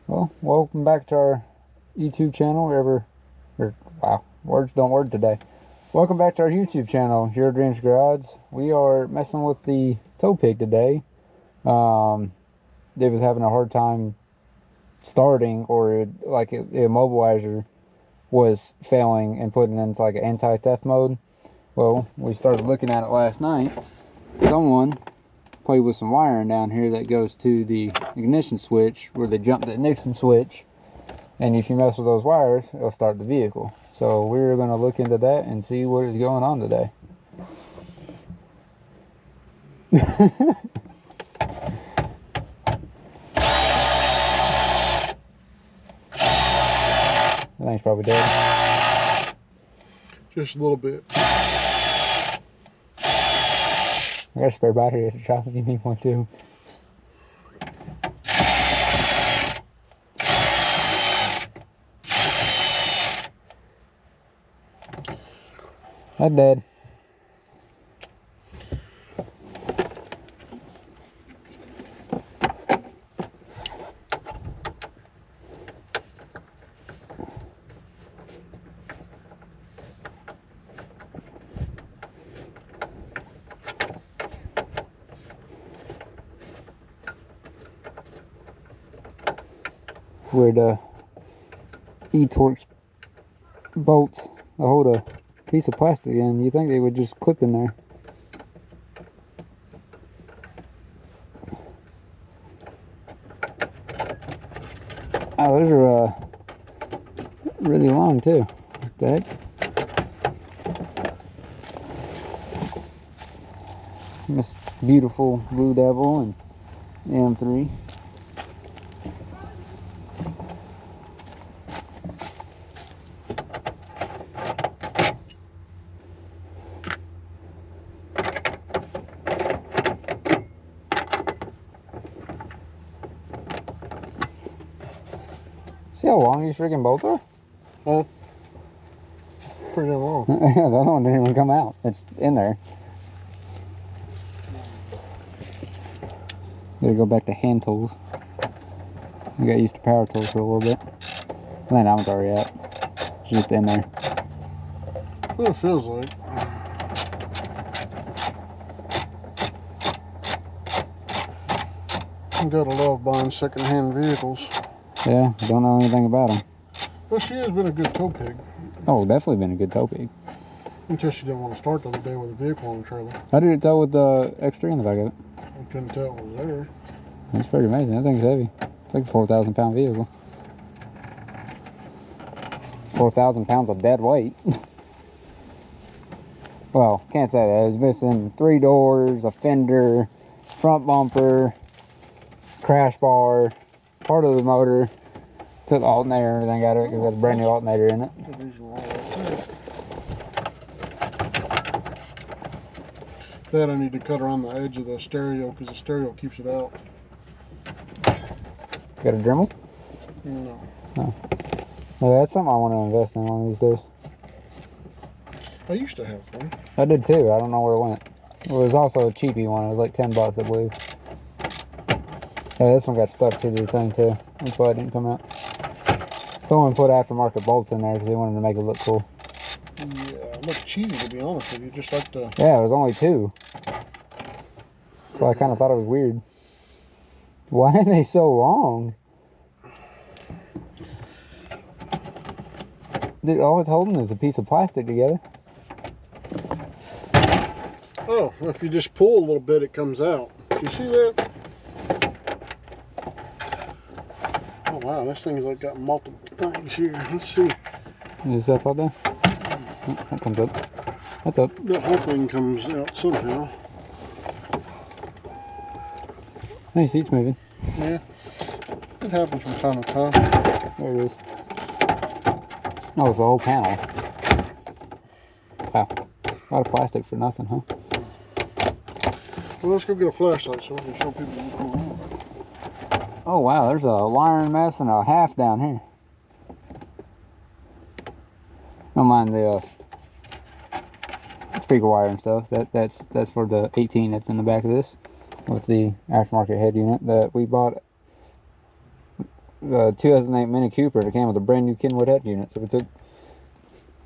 Well, welcome back to our YouTube channel. Wow, words don't work today. Welcome back to our YouTube channel, Your Dreams Garage. We are messing with the tow pig today. It was having a hard time starting, or the immobilizer was failing and putting into like an anti-theft mode. Well, we started looking at it last night. Someone played with some wiring down here that goes to the ignition switch, where they jump the ignition switch, and if you mess with those wires, it'll start the vehicle. So we're going to look into that and see what is going on today. That thing's probably dead. Just a little bit. I got a spare battery at the shop if you need one too. That's dead. Where the E-Torx bolts hold a piece of plastic in, you think they would just clip in there. Oh, those are really long too. What the heck? This beautiful Blue Devil and M3. See how long these freaking bolts are? Oh, pretty long. The other one didn't even come out. It's in there. Gotta go back to hand tools. We got used to power tools for a little bit. I think that one's already out. It's just in there. What it feels like. You gotta love buying second-hand vehicles. Yeah, don't know anything about them. Well, she has been a good tow pig. Oh, definitely been a good tow pig. Until she didn't want to start the other day with a vehicle on the trailer. How did it tow with the X3 in the back of it? I couldn't tell it was there. That's pretty amazing. That thing's heavy. It's like a 4,000 pound vehicle. 4,000 pounds of dead weight. Well, can't say that. It was missing 3 doors, a fender, front bumper, crash bar, part of the motor. Took the alternator and everything out of it because it had a brand new alternator in it. That I need to cut around the edge of the stereo because the stereo keeps it out. Got a Dremel? No. Oh. Yeah, that's something I want to invest in one of these days. I used to have one. I did too. I don't know where it went. It was also a cheapy one. It was like 10 bucks, I believe. Yeah, this one got stuck to the thing too. That's why it didn't come out. Someone put aftermarket bolts in there because they wanted to make it look cool. Yeah, it looked cheesy to be honest with you. Just like the... Yeah, it was only 2. So I kind of thought it was weird. Why are they so long? Dude, all it's holding is a piece of plastic together. Oh, if you just pull a little bit, it comes out. Do you see that? Oh wow, this thing's like got multiple things here. Let's see. Is that up there? Oh, that comes up. That's up. That whole thing comes out somehow. Hey, seat's moving. Yeah, it happens from time to time. There it is. Oh, it's the whole panel. Wow. A lot of plastic for nothing, huh? Well, let's go get a flashlight so we can show people what's going on. Oh, wow, there's a wiring mess and a half down here. Don't mind the speaker wire and stuff. That's for the 18 that's in the back of this, with the aftermarket head unit that we bought 2008 Mini Cooper that came with a brand new Kenwood head unit. So we took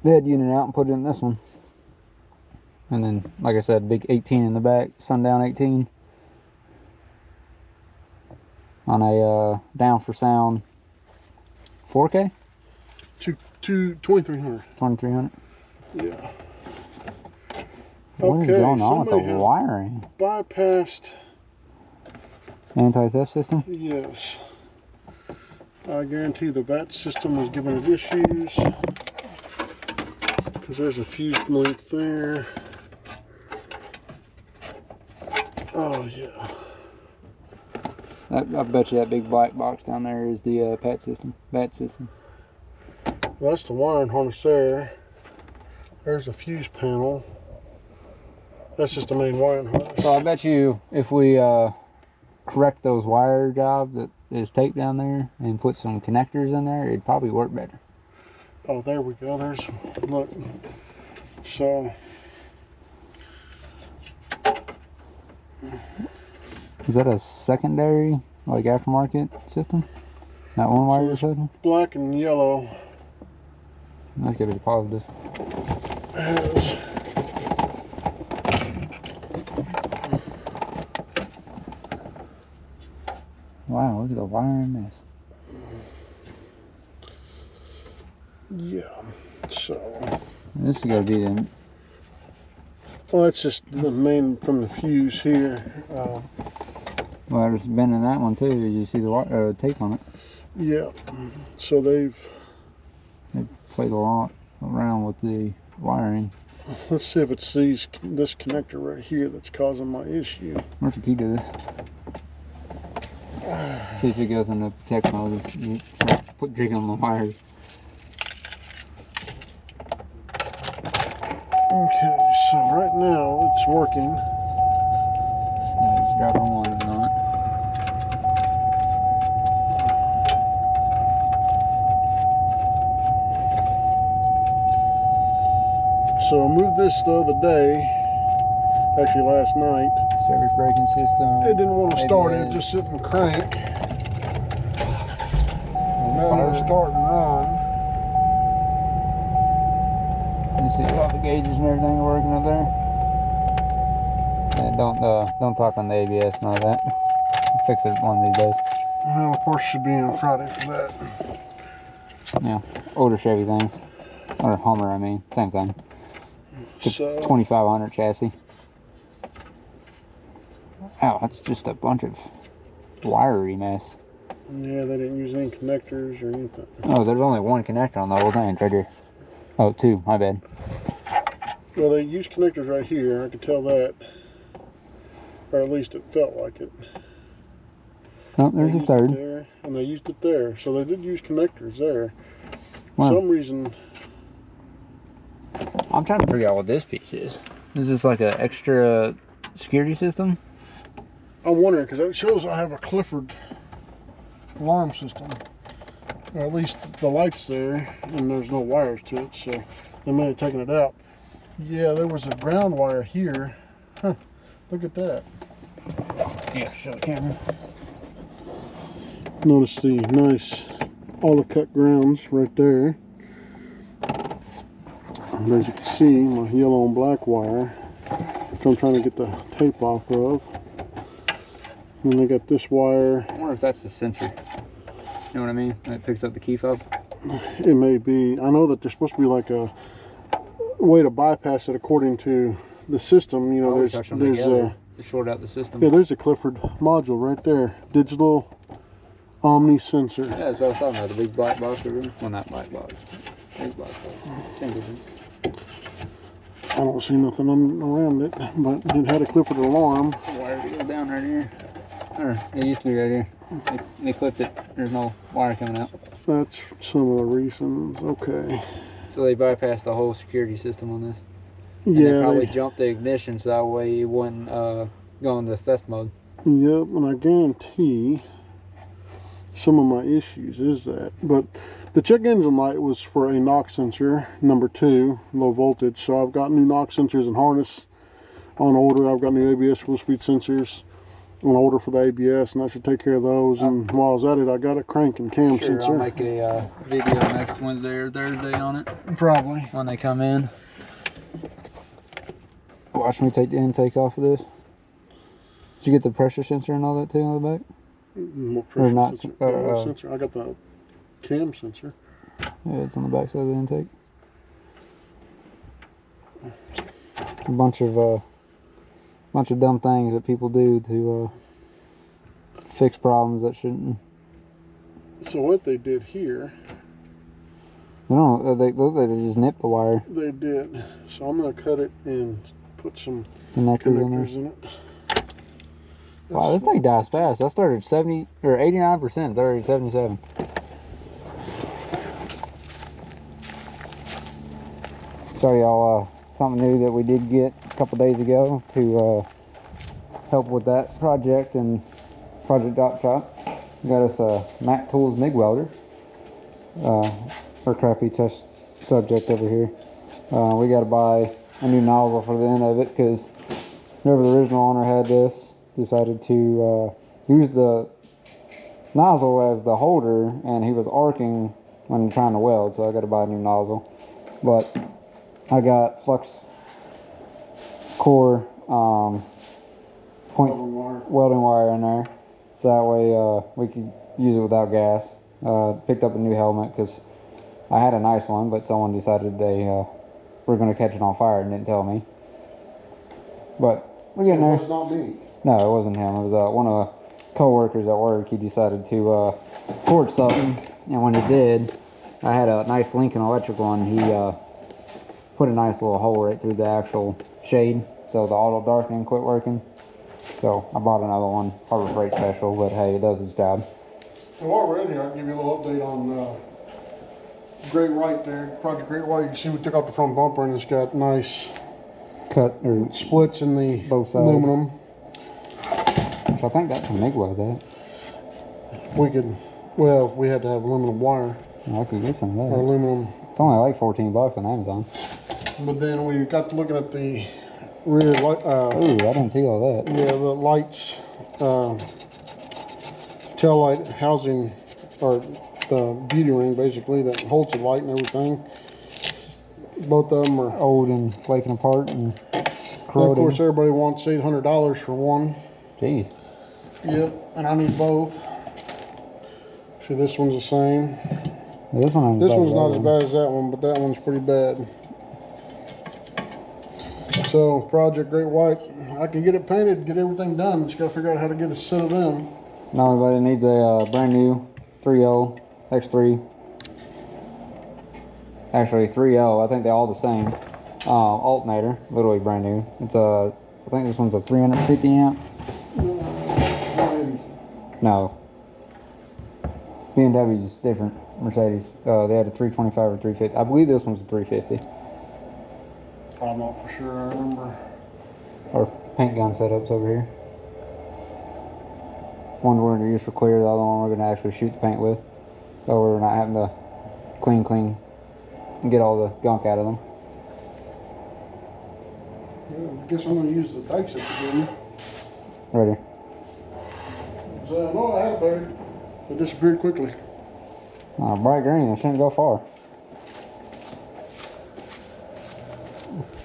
the head unit out and put it in this one. And then, like I said, big 18 in the back, Sundown 18. On a down for sound 4K? 2300. 2300. Yeah. What is going on with the wiring? Bypassed. Anti-theft system? Yes. I guarantee the bat system was giving it issues. Because there's a fuse link there. Oh, yeah. I bet you that big black box down there is the bat system. Well, that's the wiring harness there. There's a fuse panel. That's just the main wiring harness. So I bet you if we correct those wire jobs that is taped down there and put some connectors in there, it'd probably work better. Oh, there we go. There's, look. So. Is that a secondary, like aftermarket system? That one wire you're showing? Black and yellow. That's gotta be positive. Has wow, look at the wire in this. yeah. So. This is gotta be the. Well, that's just the main from the fuse here. Well, there's been in that one too. Did you see the tape on it? Yeah. So they've played a lot around with the wiring. Let's see if it's this connector right here that's causing my issue. Where's the key to this? See if it goes in the protect mode. You put jigging on the wires. Okay, so right now it's working. Yeah, it's dropping one, it's not. So I moved this the other day, actually last night. Service braking system. It didn't want to start, it just sit and crank. And now it'll start and run. You see all the gauges and everything are working up there. And don't talk on the ABS and all that. I'll fix it one of these days. Well, of course, should be on Friday for that. Yeah, older Chevy things, or Hummer. I mean, same thing. So 2500 chassis. Wow, that's just a bunch of wiry mess. yeah, they didn't use any connectors or anything. Oh, there's only one connector on the whole thing right here. Oh, two. My bad. Well, they used connectors right here. I could tell that, or at least it felt like it. Oh, there's a third. There, and they used it there, so they did use connectors there. Wow. For some reason. I'm trying to figure out what this piece is. Is this like an extra security system? I'm wondering, because it shows I have a Clifford alarm system. Or at least the light's there, and there's no wires to it, so they may have taken it out. Yeah, there was a ground wire here. Huh, look at that. Yeah, show the camera. Notice the nice, all the cut grounds right there. And as you can see, my yellow and black wire, which I'm trying to get the tape off of. And they got this wire. I wonder if that's the sensor. You know what I mean? It picks up the key fob. It may be. I know that there's supposed to be like a way to bypass it according to the system. You know, there's to short out the system. Yeah, there's a Clifford module right there. Digital Omni sensor. Yeah, that's what I was talking about. The big black box over there. Well, not black box. Big black box. Same difference. I don't see nothing around it, but it had a Clifford alarm. The wire goes down right here. Or it used to be right here. They clipped it. There's no wire coming out. That's some of the reasons. Okay. So they bypassed the whole security system on this. And Yeah. they probably jumped the ignition so that way you wouldn't go into theft mode. Yep, and I guarantee some of my issues is that. But the check engine light was for a knock sensor, number 2, low voltage. So I've got new knock sensors and harness on order. I've got new ABS full speed sensors. an order for the ABS, and I should take care of those. And while I was at it, I got a crank and cam sensor. I'll make a video next Wednesday or Thursday on it. Probably. When they come in. Watch me take the intake off of this. Did you get the pressure sensor and all that too on the back? What pressure or not? Sensor. I got the cam sensor. Yeah, it's on the back side of the intake. A bunch of dumb things that people do to fix problems that shouldn't. So what they did here? No, they just nipped the wire. They did. So I'm gonna cut it and put some connectors in it. Wow, this thing dies fast. I started 70 or 89%. It's already 77. Show y'all something new that we did get a couple days ago to help with that project and Project Dot Shop. We got us a Mac Tools MIG welder. Our crappy test subject over here. We got to buy a new nozzle for the end of it because whoever the original owner had this decided to use the nozzle as the holder, and he was arcing when trying to weld, so I got to buy a new nozzle. But I got flux core welding wire in there, so that way we could use it without gas. Picked up a new helmet because I had a nice one, but someone decided they were going to catch it on fire and didn't tell me. But we're getting there. It was not me. No, it wasn't him. It was one of the co-workers at work. He decided to torch something, and when he did, I had a nice Lincoln electrical one. He put a nice little hole right through the actual shade, so the auto darkening quit working. So I bought another one, Harbor Freight special, but hey, it does its job. So while we're in here, I'll give you a little update on Great White there, Project Great White. You can see we took out the front bumper, and it's got nice cut or splits in the both sides. aluminum. So I think that's a MIG weld that. If we could, well, if we had to have aluminum wire. I could get some of Or that. aluminum. It's only like $14 on Amazon. But then we got to looking at the rear light. Ooh, I didn't see all that. Yeah, the lights, tail light housing, or the beauty ring basically that holds the light and everything. Both of them are Old and flaking apart and corroding. Of course, everybody wants $800 for one. Jeez. Yep, and I need both. See, this one's the same. This one's not as bad as that one, but that one's pretty bad. So, Project Great White, I can get it painted, get everything done. Just gotta figure out how to get a set of them. No, but it needs a brand new 3.0 X3. Actually, 3.0. I think they're all the same. Alternator, literally brand new. It's a, I think this one's a 350 amp. No. BMW is different. Mercedes. They had a 325 or 350. I believe this one's a 350. I'm not for sure. I remember. Our paint gun setups over here. One we're going to use for clear, the other one we're going to actually shoot the paint with. So we're not having to clean, and get all the gunk out of them. Yeah, I guess I'm going to use the dikes that you gave me. Ready. So, no, I had a better. It disappeared quickly. Bright green, it shouldn't go far.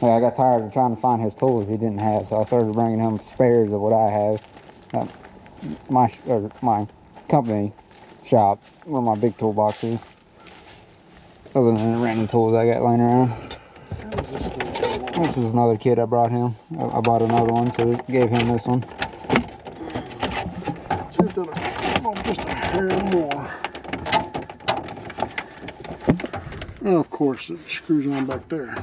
Yeah, I got tired of trying to find his tools he didn't have, so I started bringing him spares of what I have. My company shop, where my big toolbox is. Other than the random tools I got laying around. This is another kit I brought him. I bought another one, so I gave him this one. Just a hair more. And of course, it screws on back there.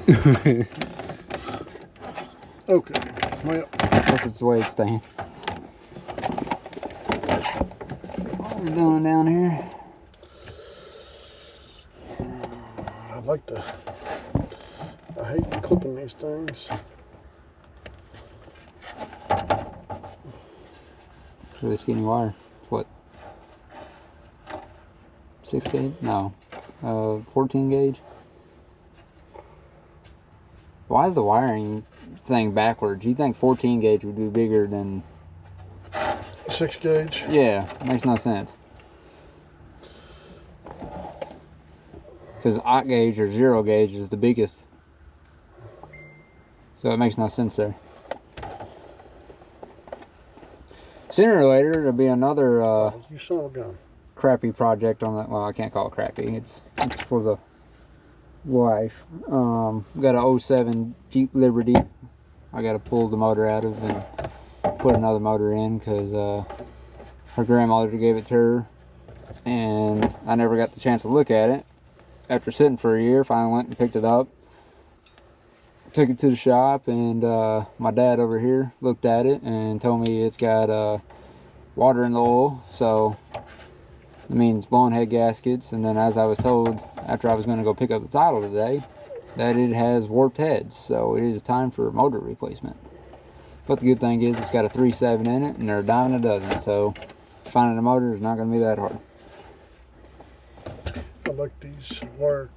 Okay, well. That's its way it's staying. What are we doing down here? I'd like to. I hate clipping these things. It's really skinny wire. What? 6 gauge? No. 14 gauge. Why is the wiring thing backwards? You think 14 gauge would be bigger than 6 gauge. Yeah, makes no sense. Because aught gauge or 0 gauge is the biggest. So it makes no sense there. Sooner or later, there'll be another You son of a gun. crappy project on that. Well, I can't call it crappy. It's for the wife. Got a 07 Jeep Liberty. I got to pull the motor out of and put another motor in because her grandmother gave it to her, and I never got the chance to look at it. After sitting for a year, finally went and picked it up, took it to the shop, and my dad over here looked at it and told me it's got water in the oil, so it means blown head gaskets. And then, as I was told after I was going to go pick up the title today, that it has warped heads, so it is time for motor replacement. But the good thing is it's got a 3.7 in it, and they're a dime a dozen, so finding a motor is not going to be that hard. I like these wire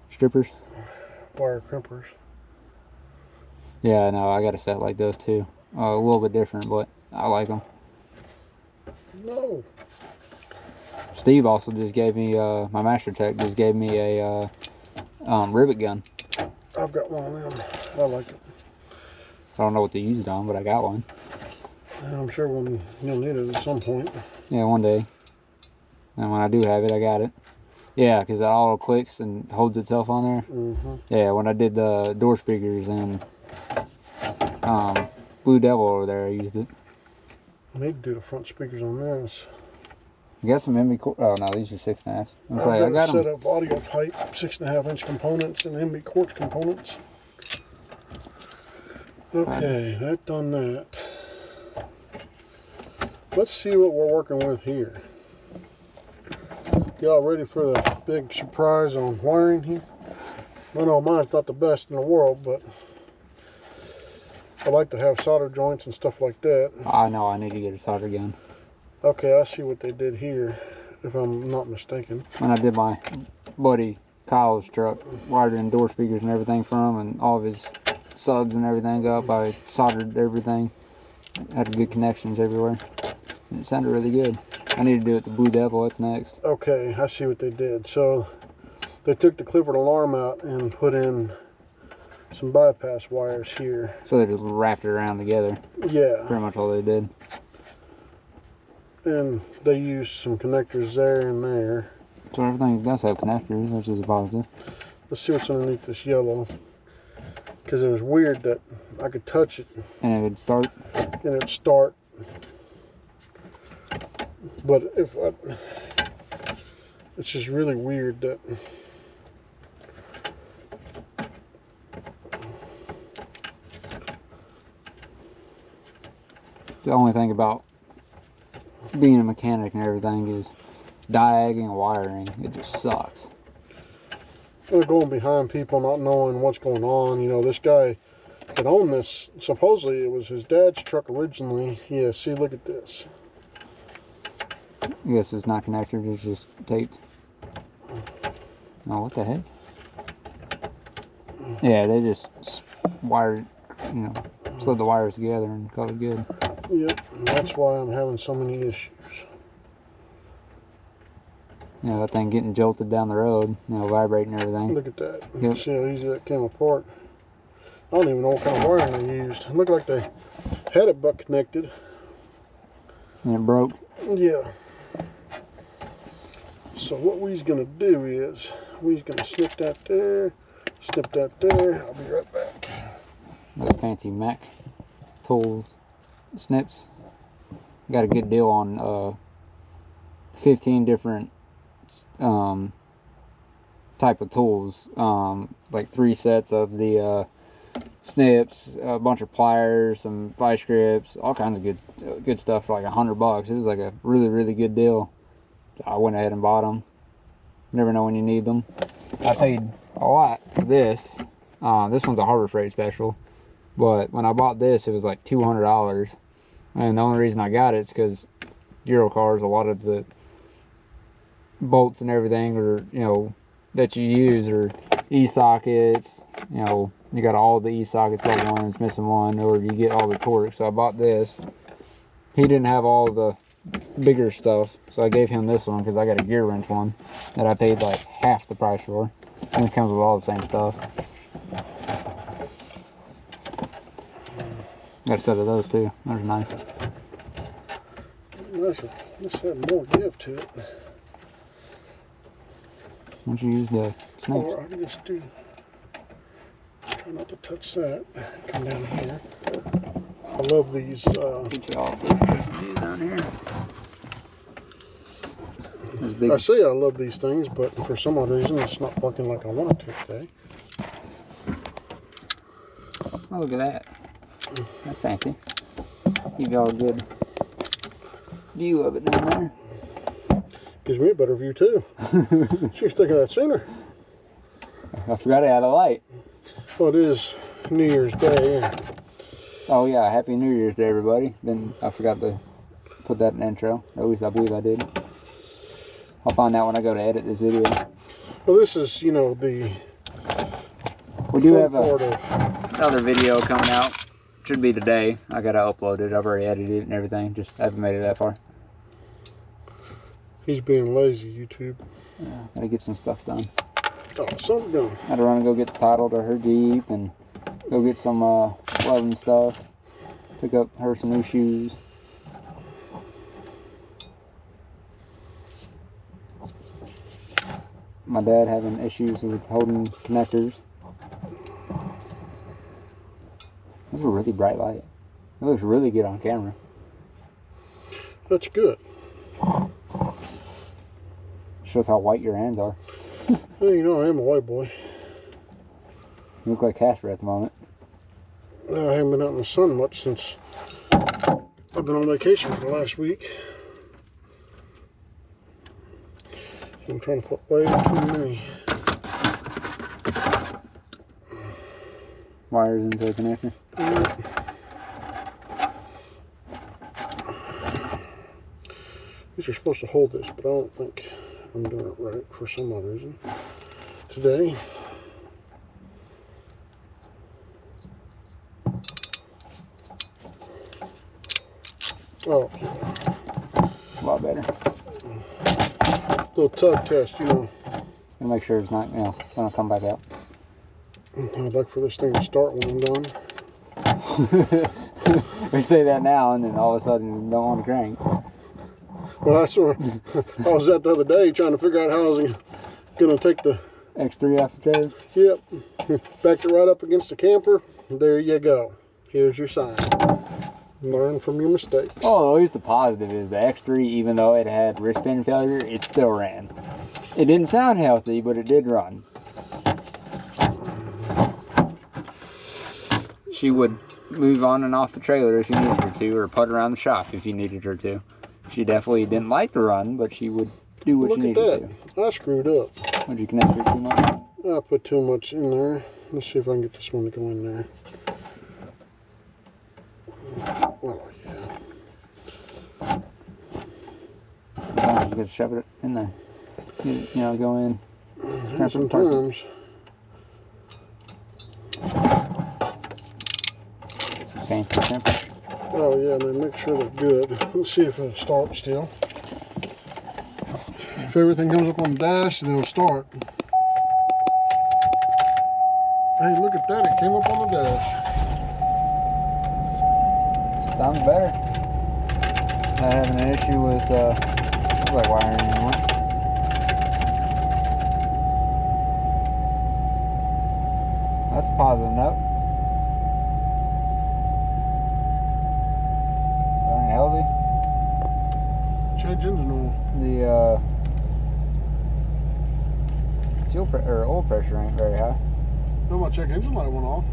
Strippers? wire crimpers. Yeah, no, I got a set like those too. A little bit different, but I like them. No. Steve also just gave me, my Master Tech just gave me a rivet gun. I've got one of them. I like it. I don't know what to use it on, but I got one. I'm sure you'll need it at some point. Yeah, one day. And when I do have it, I got it. Yeah, because it auto clicks and holds itself on there. Mm-hmm. Yeah, when I did the door speakers and Blue Devil over there, I used it. I need to do the front speakers on this. You got some MB quartz? Oh no, these are 6.5. I got a set of audio pipe, 6.5-inch components and MB quartz components. Okay, that done that. Let's see what we're working with here. Y'all ready for the big surprise on wiring here? I know mine's not the best in the world, but I like to have solder joints and stuff like that. I know I need to get a solder gun. Okay, I see what they did here, if I'm not mistaken. When I did my buddy Kyle's truck, wired in door speakers and everything from him, and all of his subs and everything up, I soldered everything. Had good connections everywhere. And it sounded really good. I need to do it to Blue Devil, that's next. Okay, I see what they did. So they took the Clifford alarm out and put in some bypass wires here. So they just wrapped it around together. Yeah. Pretty much all they did. And they used some connectors there and there. So everything does have connectors, which is a positive. Let's see what's underneath this yellow. Because it was weird that I could touch it. And it would start? And it would start. But it's just really weird that the only thing about being a mechanic and everything is diag and wiring. It just sucks. they're going behind people, not knowing what's going on. You know, this guy that owned this, supposedly it was his dad's truck originally. Yeah, see, look at this. I guess it's not connected, it's just taped. Oh, what the heck? Yeah, they just wired, you know, slid the wires together and called it good. Yep, that's why I'm having so many issues. Yeah, that thing getting jolted down the road, you know, vibrating and everything. Look at that. Yep. See how easy that came apart. I don't even know what kind of wiring they used. It looked like they had it butt connected. And it broke. Yeah. So what we's gonna do is we's gonna snip that there, snip that there. I'll be right back. Those fancy Mac tool snips. Got a good deal on 15 different type of tools. Like 3 sets of the snips, a bunch of pliers, some vice grips, all kinds of good stuff for like $100. It was like a really good deal. I went ahead and bought them. Never know when you need them. I paid a lot for this. This one's a Harbor Freight special, but when I bought this, it was like $200. And the only reason I got it is because Euro cars, a lot of the bolts and everything, or you know, that you use are E-sockets. You know, you got all the E-sockets but one, it's missing one, or you get all the torque. So I bought this, he didn't have all the bigger stuff, so I gave him this one because I got a gear wrench one that I paid like half the price for, and it comes with all the same stuff. Got a set of those too. Those are nice. Let's have more give to it. Why don't you use the snakes? Or I can just do. Try not to touch that. Come down here. I love these. Get you off this down here. I say I love these things, but for some odd reason, it's not working like I want it to today. Oh, look at that. That's fancy. Give y'all a good view of it down there. Gives me a better view too. Should think of that sooner. I forgot I had a light. Well, it is New Year's Day. And oh yeah, Happy New Year's to everybody. Then I forgot to put that in the intro. At least I believe I did. I'll find out when I go to edit this video. Well, this is, you know, the. We do have another video coming out. Should be today. I gotta upload it. I've already edited it and everything. Just haven't made it that far. He's being lazy, YouTube. Yeah, gotta get some stuff done. Oh, something done. I had to run and go get the title to her Jeep and go get some welding stuff. Pick up her some new shoes. My dad having issues with holding connectors. That's a really bright light. It looks really good on camera. That's good. Shows how white your hands are. Well, you know, I am a white boy. You look like Casper at the moment. I haven't been out in the sun much since I've been on vacation for the last week. I'm trying to put way too many wires into the connector. These are supposed to hold this, but I don't think I'm doing it right for some odd reason today. Oh, a lot better. Little tug test, you know. And make sure it's not, you know, gonna come back out. I'd like for this thing to start when I'm done. We say that now, and then all of a sudden, don't want to crank. Well, that's where I was at the other day trying to figure out how I was gonna take the X3 off the trailer. Yep, backed it right up against the camper. There you go. Here's your sign. Learn from your mistakes. Oh, at least the positive is the X3, even though it had wristband failure, it still ran. It didn't sound healthy, but it did run. She would move on and off the trailer if you needed her to, or put around the shop if you needed her to. She definitely didn't like to run, but she would do what she needed to. I screwed up. Would you connect her too much? I put too much in there. Let's see if I can get this one to go in there. Oh, yeah. You could shove it in there. You know, go in. Sometimes. Some fancy crimper. Oh, yeah, and then make sure they're good. Let's see if it'll start still. If everything comes up on the dash, then it'll start. Hey, look at that. It came up on the dash. Sounds better. Not having an issue with, looks like wiring anymore. That's a positive note. Running healthy. Change engine oil. The, oil pressure ain't very high. No, my check engine light went off.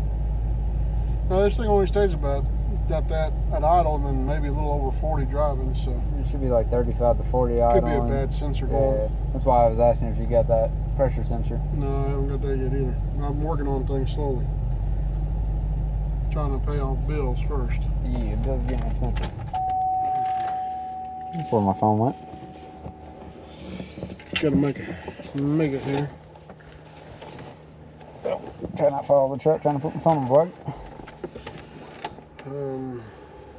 Now, this thing only stays about got that at idle and then maybe a little over 40 driving, so it should be like 35 to 40 idle. Could be a bad sensor going. Yeah, that's why I was asking if you got that pressure sensor. No, I haven't got that yet either. I'm working on things slowly. Trying to pay off bills first. Yeah, bills getting expensive. That's where my phone went. Gotta make it here. Try not to follow the truck, trying to put my phone in the plug.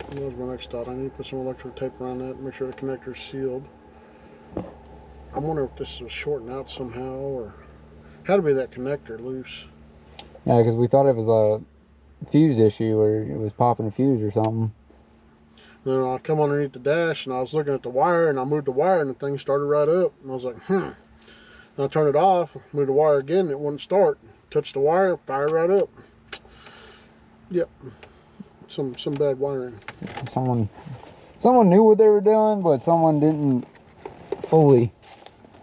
That was my next thought. I need to put some electrical tape around that, make sure the connector's sealed. I wonder if this was shorting out somehow, or had to be that connector loose. Yeah, because we thought it was a fuse issue, or it was popping a fuse or something. Then I come underneath the dash, and I was looking at the wire, and I moved the wire, and the thing started right up. And I was like, And I turned it off, moved the wire again, and it wouldn't start. Touched the wire, fired right up. Yep. Some bad wiring. Someone knew what they were doing, but someone didn't fully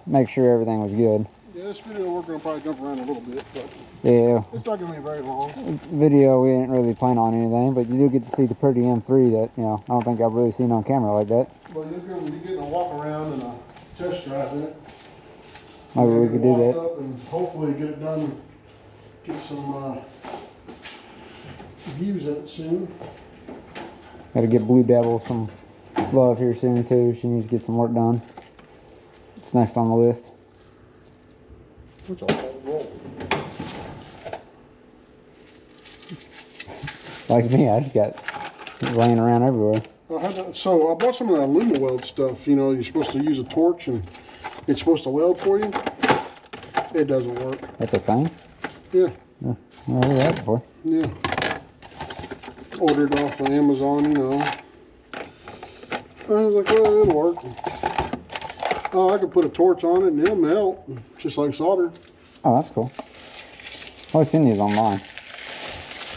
make sure everything was good. Yeah, this video we're going to probably jump around a little bit, but yeah, it's not going to be very long. This video, we didn't really plan on anything, but you do get to see the pretty M3 that, you know, I don't think I've really seen on camera like that. Well, you're going to be getting a walk around and a test drive in it. Maybe we could do that. Up and hopefully get it done, get some views in it soon. Got to get Blue Devil some love here soon too. She needs to get some work done. It's next on the list. It's all roll. Like me, I just got laying around everywhere. So I bought some of that Luma weld stuff. You know, you're supposed to use a torch and it's supposed to weld for you. It doesn't work. That's a thing? Yeah. I never heard that before. Yeah. Ordered off of Amazon, you know. I was like, well, it'll work. Oh, I could put a torch on it and it'll melt, just like solder. Oh, that's cool. I've always seen these online.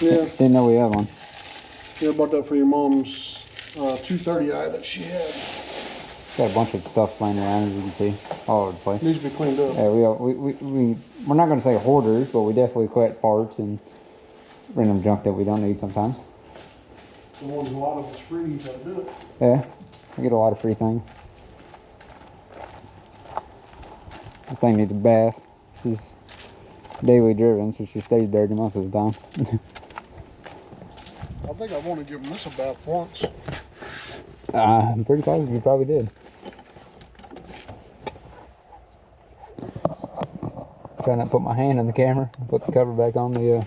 Yeah. Didn't know we had one. Yeah, I bought that for your mom's 230i that she had. Got a bunch of stuff laying around, as you can see, all over the place. Needs to be cleaned up. Yeah, we're not going to say hoarders, but we definitely collect parts and random junk that we don't need sometimes. The ones a lot of it's free, you gotta do it. Yeah, we get a lot of free things. This thing needs a bath. She's daily driven, so she stays dirty most of the time. I think I want to give them this a bath once. I'm pretty positive you probably did. Try not to put my hand in the camera. Put the cover back on the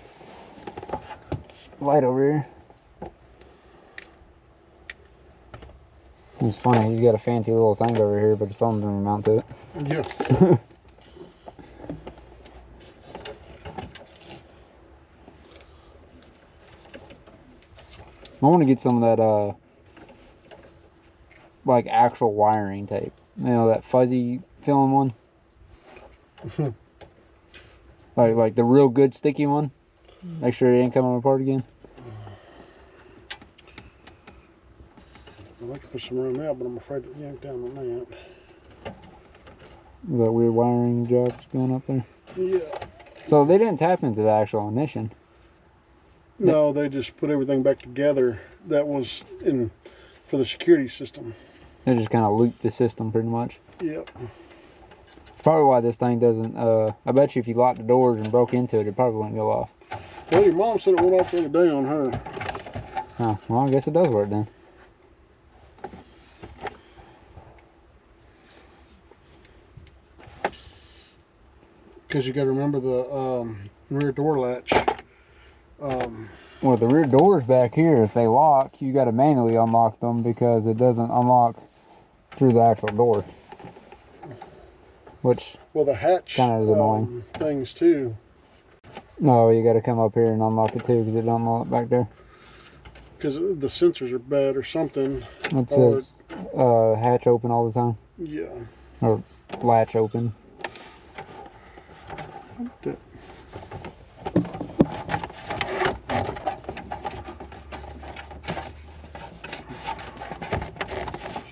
light over here. It's funny, he's got a fancy little thing over here, but his phone doesn't mount to it. Yeah. I want to get some of that, like actual wiring tape. You know, that fuzzy feeling one? like the real good sticky one? Make sure it ain't coming apart again. I'd like to put some around that, but I'm afraid to yank down on that. That weird wiring job's going up there. Yeah. So they didn't tap into the actual ignition. No, they just put everything back together that was in for the security system. They just kind of looped the system pretty much. Yep. Probably why this thing doesn't, I bet you if you locked the doors and broke into it, it probably wouldn't go off. Well, your mom said it went off the other day on her. Oh, well, I guess it does work then. Because you got to remember the rear door latch. Well, the rear doors back here, if they lock, you got to manually unlock them because it doesn't unlock through the actual door. Which, well, the hatch kind of is annoying. Things too. No, you got to come up here and unlock it too because it don't unlock back there. Because the sensors are bad or something. It says hatch open all the time. Yeah. Or latch open.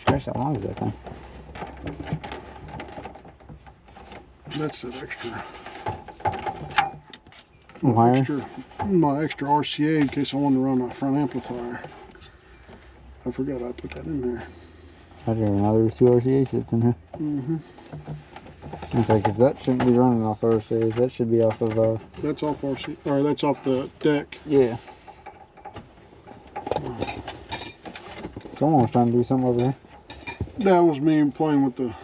Gosh, how long is that thing? That's that extra. Wire? My extra RCA in case I want to run a front amplifier. I forgot I put that in there. I didn't even know there was two RCA sits in here. Mm-hmm. I was like, 'cause that shouldn't be running off RCAs. That should be off of, That's off RCA, or that's off the deck. yeah. Someone was trying to do something over there. That was me playing with the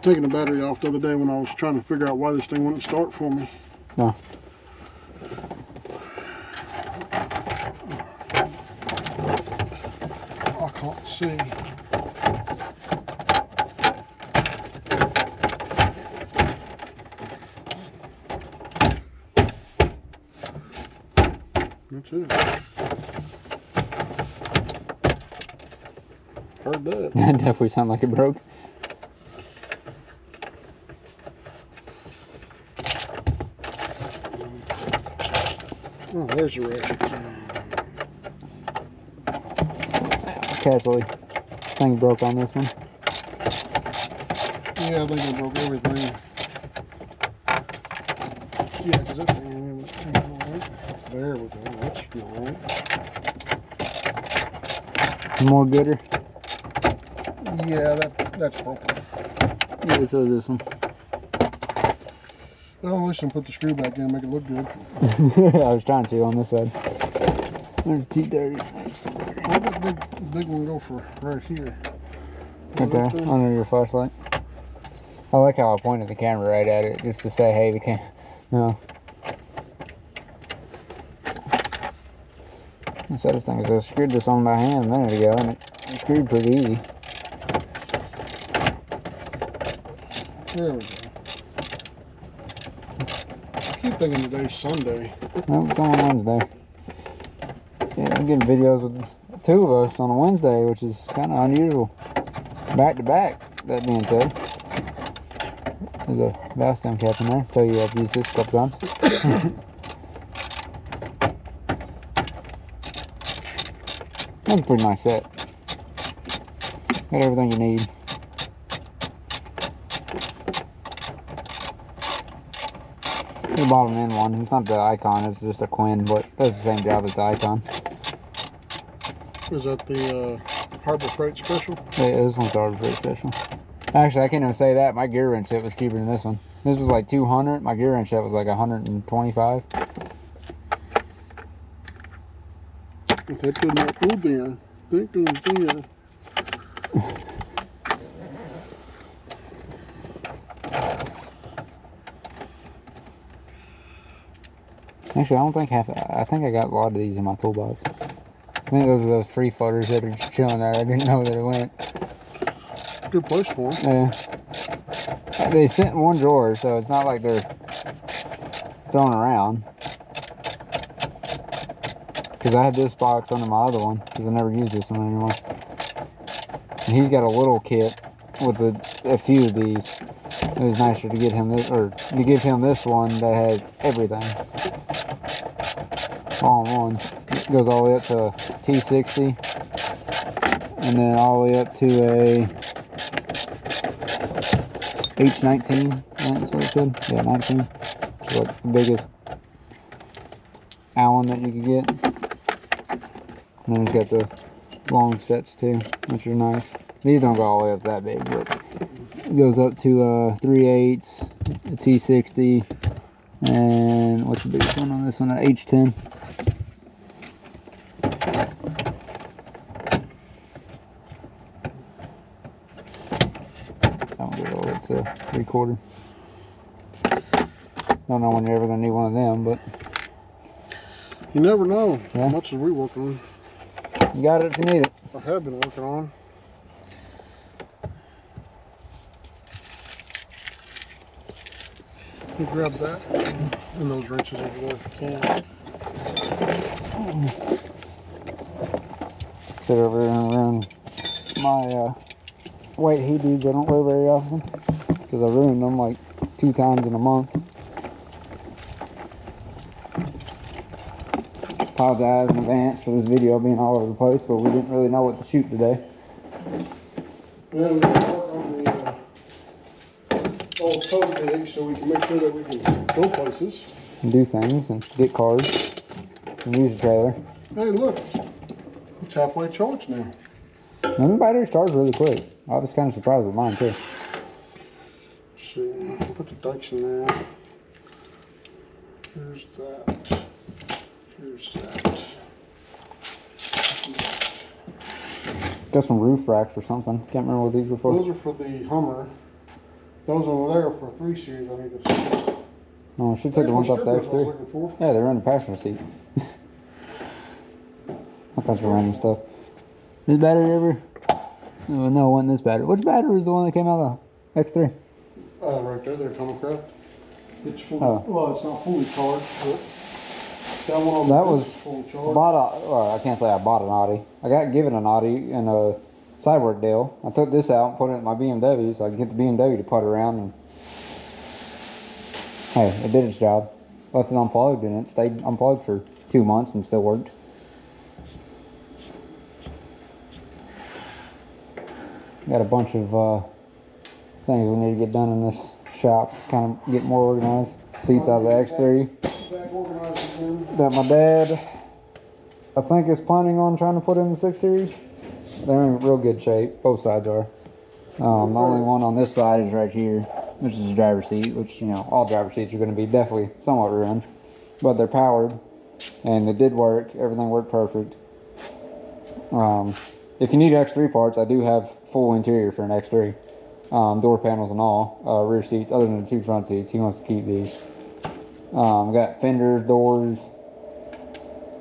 taking the battery off the other day when I was trying to figure out why this thing wouldn't start for me. No. Let's see. That's it. Heard that. That definitely sounded like it broke. Oh, there's the ratchet. Casually, thing broke on this one. Yeah, I think I broke everything. Yeah, because that thing ain't right. There we go. That's alright. More gooder. Yeah, that's broken. Yeah, so is this one. Well, at least I put the screw back in and make it look good. I was trying to on this side. There's T30. Where'd that big one go for right here? Okay, under your flashlight. I like how I pointed the camera right at it just to say, hey, the cam. No. The saddest thing is I screwed this on by hand a minute ago and it screwed pretty easy. There we go. I keep thinking today's Sunday. No, it's on Wednesday. Yeah, I'm getting videos with two of us on a Wednesday, which is kind of unusual. Back to back, that being said. There's a valve stem cap in there. Tell you I've used this a couple times. That's a pretty nice set. Got everything you need. The bottom end one, it's not the Icon, it's just a Quinn, but does the same job as the Icon. Is that the Harbor Freight Special? Yeah, this one's Harbor Freight Special. Actually, I can't even say that. My gear wrench set was cheaper than this one. This was like 200. My gear wrench set was like 125. If they put that food there, they do there. Actually, I don't think I think I got a lot of these in my toolbox. I think those are those free floaters that are just chilling there. I didn't know that it went. Good place for them. Yeah. They sit in one drawer, so it's not like they're thrown around. Because I had this box under my other one, because I never used this one anymore. And he's got a little kit with a few of these. It was nicer to get him this, or to give him this one that had everything all in one. It goes all the way up to a T60, and then all the way up to a H19. I think that's what it said. Yeah, 19. It's like the biggest Allen that you could get. And then it's got the long sets too, which are nice. These don't go all the way up that big, but it goes up to 3/8, a T60, and what's the biggest one on this one? An H10. That one goes all the way up to 3/4. Don't know when you're ever gonna need one of them, but you never know. Yeah. How much as we work on. You got it if you need it. I have been working on. You grab that and those wrenches over there if you can. Sit over there and ruin my white heat dudes I don't wear very often because I ruined them like 2 times in a month. Apologize in advance for this video being all over the place, but we didn't really know what to shoot today. Well, we're going to work on the old toe pig so we can make sure that we can go places. And do things and get cars and use a trailer. Hey, look. It's halfway charged now. And the batteries charge really quick. I was kind of surprised with mine too. Let's see. Put the dikes in there. Here's that. Here's that. Got some roof racks or something. Can't remember what these were for. Those are for the Hummer. Those over there are for 3 Series. I need to see. No, I should take the ones off the X3. Yeah, they're in the passenger seat. All kinds of random stuff. This battery ever? Oh, no, it wasn't this battery. Which battery was the one that came out of the X3? Right there, they're coming crap. It's fully, Oh. well, it's not fully charged, but that one on That the was is fully charged. well, I can't say I bought an Audi. I got given an Audi in a side work deal. I took this out and put it in my BMW so I could get the BMW to putt around. And hey, it did its job. Left it unplugged and it stayed unplugged for 2 months and still worked. Got a bunch of things we need to get done in this shop. Kind of get more organized. Seats out of the X3. Back organized again. That my dad, I think, is planning on trying to put in the 6 Series. They're in real good shape. Both sides are. The only one on this side is right here, which is the driver's seat, which, you know, all driver's seats are going to be definitely somewhat ruined. But they're powered, and it did work. Everything worked perfect. If you need X3 parts, I do have full interior for an X3. Door panels and all. Rear seats, other than the 2 front seats. He wants to keep these. Got fenders, doors.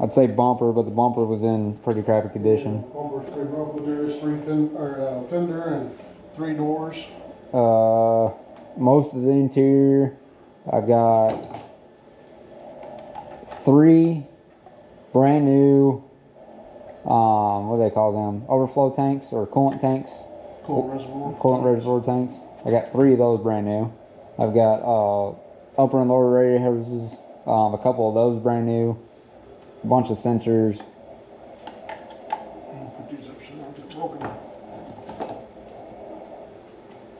I'd say bumper, but the bumper was in pretty crappy condition. Bumper's pretty rough, but there is 3 fender and 3 doors. Most of the interior, I got 3 brand new, what do they call them? Overflow tanks or coolant tanks? Coolant reservoir tanks. I got 3 of those brand new. I've got upper and lower radiator hoses, a couple of those brand new, a bunch of sensors. Put these up so they don't get broken.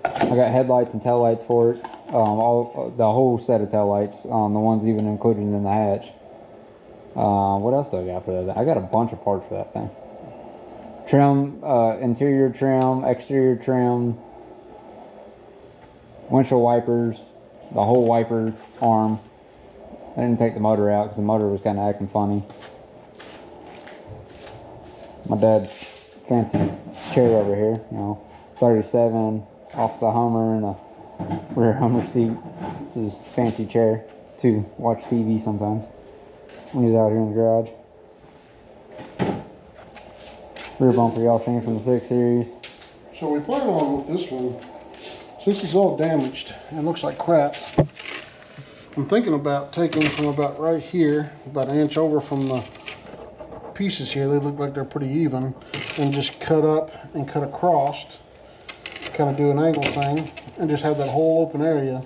I got headlights and taillights for it. The whole set of taillights, the ones even included in the hatch. What else do I got for that? I got a bunch of parts for that thing. Trim, interior trim, exterior trim, windshield wipers, the whole wiper arm. I didn't take the motor out because the motor was kind of acting funny. My dad's fancy chair over here, you know, 37 off the Hummer and a rear Hummer seat. It's his fancy chair to watch TV sometimes when he's out here in the garage. Rear bumper y'all seen from the 6 Series. So we plan on with this one, since it's all damaged and looks like crap, I'm thinking about taking from about right here, about an inch over from the pieces here, they look like they're pretty even, and just cut up and cut across, kind of do an angle thing, and just have that whole open area.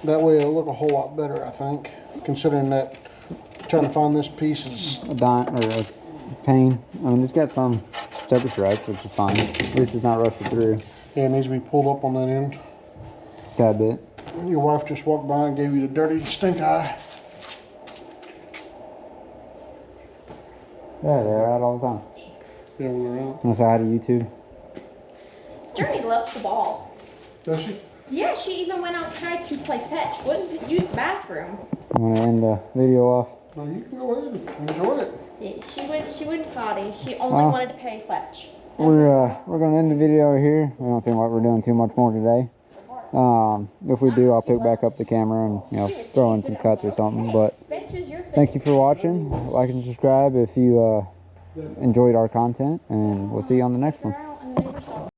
That way it'll look a whole lot better, I think, considering that trying to find this piece is A dime or a pain. I mean, it's got some surface rust, which is fine. At least it's not rusted through. yeah, it needs to be pulled up on that end. Tad bit. Your wife just walked by and gave you the dirty stink eye. Yeah, they're out all the time. Yeah, when they're out. Want to say hi to YouTube? Journey loves the ball. Does she? Yeah, she even went outside to play fetch. Wouldn't use the bathroom. I'm going to end the video off. No, you can go ahead and enjoy it. Yeah, she wouldn't potty. She only wanted to play fetch. We're going to end the video here. We don't seem like we're doing too much more today. If we do, I'll pick back up the camera and, you know, throw in some cuts or something. But Fetch is your thing. thank you for watching. Like and subscribe if you enjoyed our content, and we'll see you on the next one.